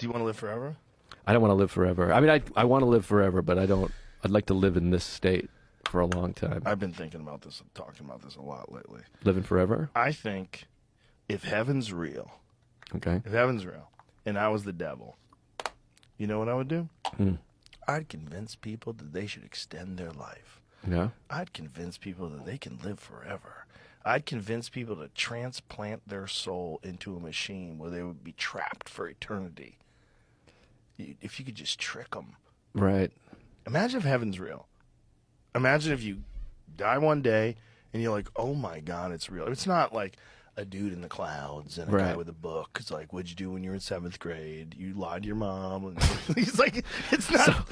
Do you want to live forever? I don't want to live forever. I mean, I want to live forever, but I don't. I'd like to live in this state for a long time. I've been thinking about this and talking about this a lot lately. Living forever? I think if heaven's real, Okay. and I was the devil, you know what I would do? Hmm. I'd convince people that they should extend their life. Yeah. I'd convince people that they can live forever. I'd convince people to transplant their soul into a machine where they would be trapped for eternity. If you could just trick them. Right. Imagine if heaven's real. Imagine if you die one day and you're like, oh my God, it's real. It's not like a dude in the clouds and a guy Right. with a book. It's like, what'd you do when you were in 7th grade? You lied to your mom. And he's like, it's not.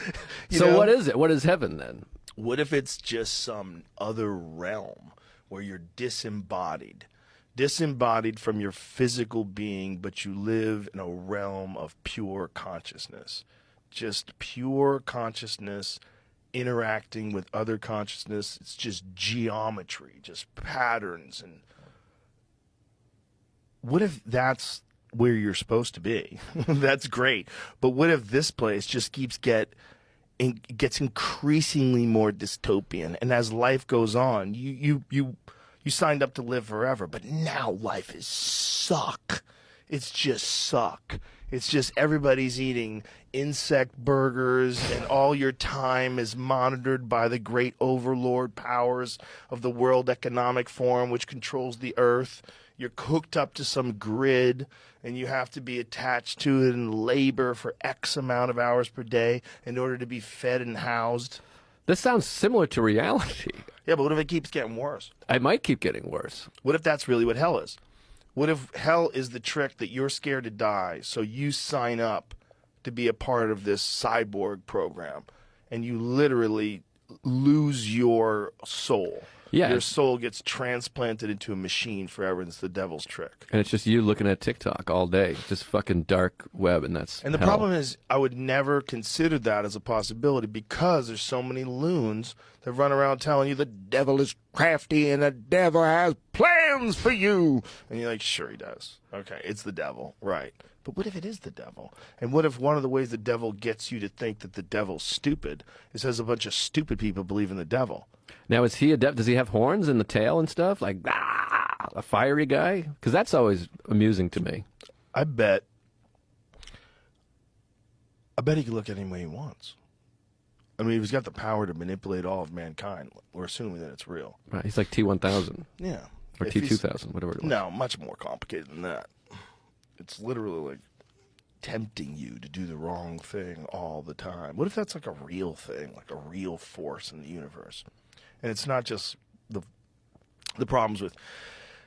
So what is it? What is heaven then? What if it's just some other realm where you're disembodied from your physical being, but you live in a realm of pure consciousness, just pure consciousness interacting with other consciousness. It's just geometry, just patterns. And what if that's where you're supposed to be? That's great. But what if this place just gets increasingly more dystopian, and as life goes on, you signed up to live forever, but now life is suck. It's just suck. It's just everybody's eating insect burgers, and all your time is monitored by the great overlord powers of the World Economic Forum, which controls the earth. You're hooked up to some grid, and you have to be attached to it and labor for X amount of hours per day in order to be fed and housed. This sounds similar to reality. Yeah, but what if it keeps getting worse? It might keep getting worse. What if that's really what hell is? What if hell is the trick that you're scared to die, so you sign up to be a part of this cyborg program, and you literally lose your soul? Yeah. Your soul gets transplanted into a machine forever, and it's the devil's trick. And it's just you looking at TikTok all day. Just fucking dark web, and that's And the hell. problem is, I would never consider that as a possibility because there's so many loons that run around telling you the devil is crafty and the devil has plans for you. And you're like, sure he does. Okay, it's the devil. Right. But what if it is the devil? And what if one of the ways the devil gets you to think that the devil's stupid is as a bunch of stupid people believe in the devil? Now, is he a does he have horns in the tail and stuff? Like, a fiery guy? Because that's always amusing to me. I bet he can look at any way he wants. I mean, he's got the power to manipulate all of mankind. We're assuming that it's real. Right, he's like T-1000. Yeah. Or T-2000, whatever it was. No, much more complicated than that. It's literally like tempting you to do the wrong thing all the time. What if that's like a real thing, like a real force in the universe? And it's not just the problems with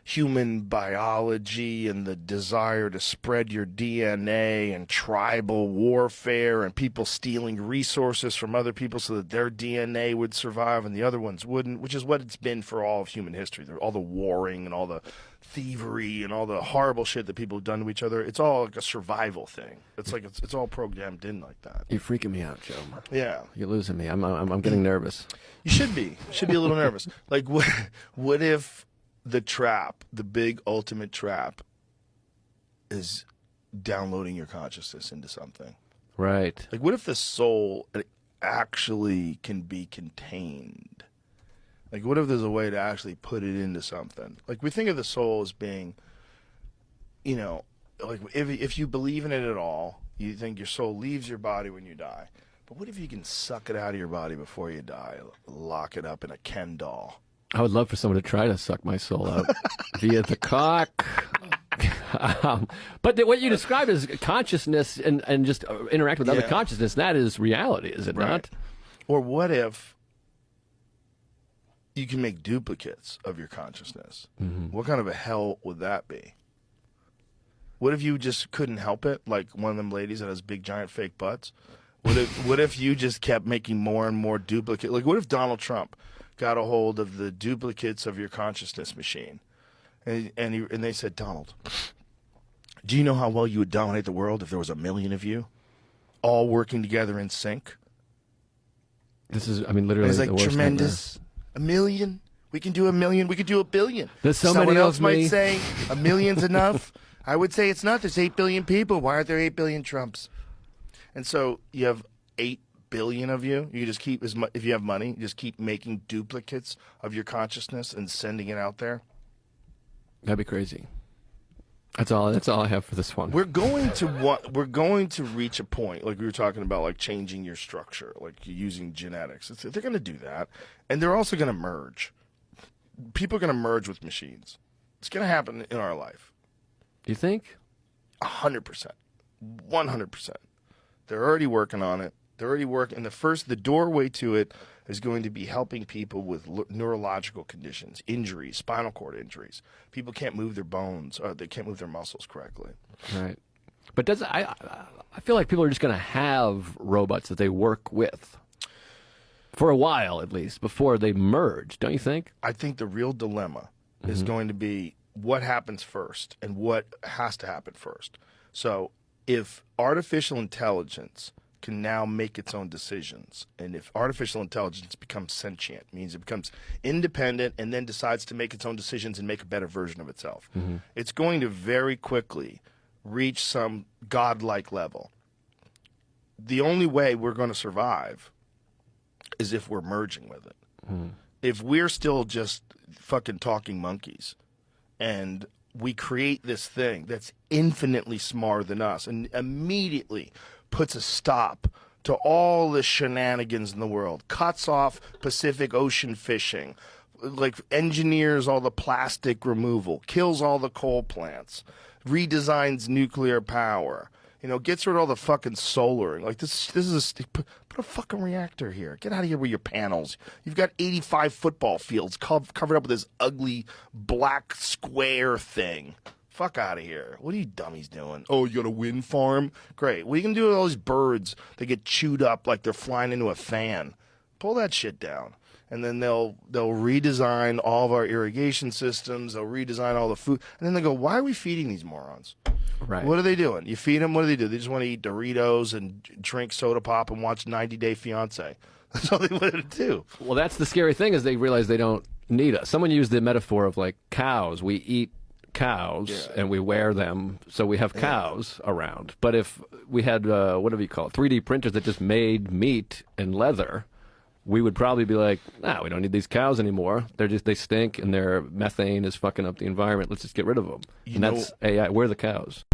human biology and the desire to spread your DNA and tribal warfare and people stealing resources from other people so that their DNA would survive and the other ones wouldn't, which is what it's been for all of human history. All the warring and all the thievery and all the horrible shit that people have done to each other. It's all like a survival thing. It's like it's all programmed in like that. You're freaking me out, Joe. Yeah. You're losing me. I'm getting nervous. You should be. You should be a little nervous. Like, what if the trap, the big ultimate trap, is downloading your consciousness into something? Right. Like, what if the soul actually can be contained? Like, what if there's a way to actually put it into something? Like, we think of the soul as being, you know, like if you believe in it at all, you think your soul leaves your body when you die. But what if you can suck it out of your body before you die, lock it up in a Ken doll? I would love for someone to try to suck my soul out via the cock. But what you described as consciousness and just interact with other consciousness, that is reality, is it not? Or what if you can make duplicates of your consciousness? Mm-hmm. What kind of a hell would that be? What if you just couldn't help it, like one of them ladies that has big, giant, fake butts? What if you just kept making more and more duplicates? Like, what if Donald Trump got a hold of the duplicates of your consciousness machine, and they said, Donald, do you know how well you would dominate the world if there was 1 million of you, all working together in sync? This is, I mean, literally, and it's like the worst tremendous. Nightmare. 1 million. We can do 1 million. We could do 1 billion. There's so Someone many else of might me. say 1 million's enough. I would say it's not. There's 8 billion people. Why aren't there 8 billion Trumps? And so you have 8 billion of you. You just keep as much. If you have money, you just keep making duplicates of your consciousness and sending it out there. That'd be crazy. That's all I have for this one. We're going to reach a point, like we were talking about, like changing your structure, like using genetics. They're going to do that, and they're also going to merge. People are going to merge with machines. It's going to happen in our life. You think? 100%, 100%. They're already working on it. They're already working. The doorway to it is going to be helping people with neurological conditions, injuries, spinal cord injuries. People can't move their bones, or they can't move their muscles correctly. Right. But I feel like people are just going to have robots that they work with for a while, at least, before they merge, don't you think? I think the real dilemma is going to be what happens first and what has to happen first. So if artificial intelligence can now make its own decisions, and if artificial intelligence becomes sentient, means it becomes independent and then decides to make its own decisions and make a better version of itself, it's going to very quickly reach some godlike level. The only way we're going to survive is if we're merging with it. If we're still just fucking talking monkeys and we create this thing that's infinitely smarter than us and immediately puts a stop to all the shenanigans in the world, cuts off Pacific Ocean fishing, like engineers all the plastic removal, kills all the coal plants, redesigns nuclear power, gets rid of all the fucking solar. Like this is put a fucking reactor here. Get out of here with your panels. You've got 85 football fields covered up with this ugly black square thing. Fuck out of here. What are you dummies doing? Oh, you got a wind farm? Great. What are you going to do with all these birds that get chewed up like they're flying into a fan? Pull that shit down. And then they'll redesign all of our irrigation systems. They'll redesign all the food. And then they go, why are we feeding these morons? Right. What are they doing? You feed them, what do? They just want to eat Doritos and drink soda pop and watch 90 Day Fiancé. That's all they want to do. Well, that's the scary thing, is they realize they don't need us. Someone used the metaphor of like cows. We eat cows and we wear them, so we have cows around. But if we had whatever you call it, 3D printers that just made meat and leather, we would probably be like, we don't need these cows anymore. They stink and their methane is fucking up the environment. Let's just get rid of them. And that's AI. We're the cows.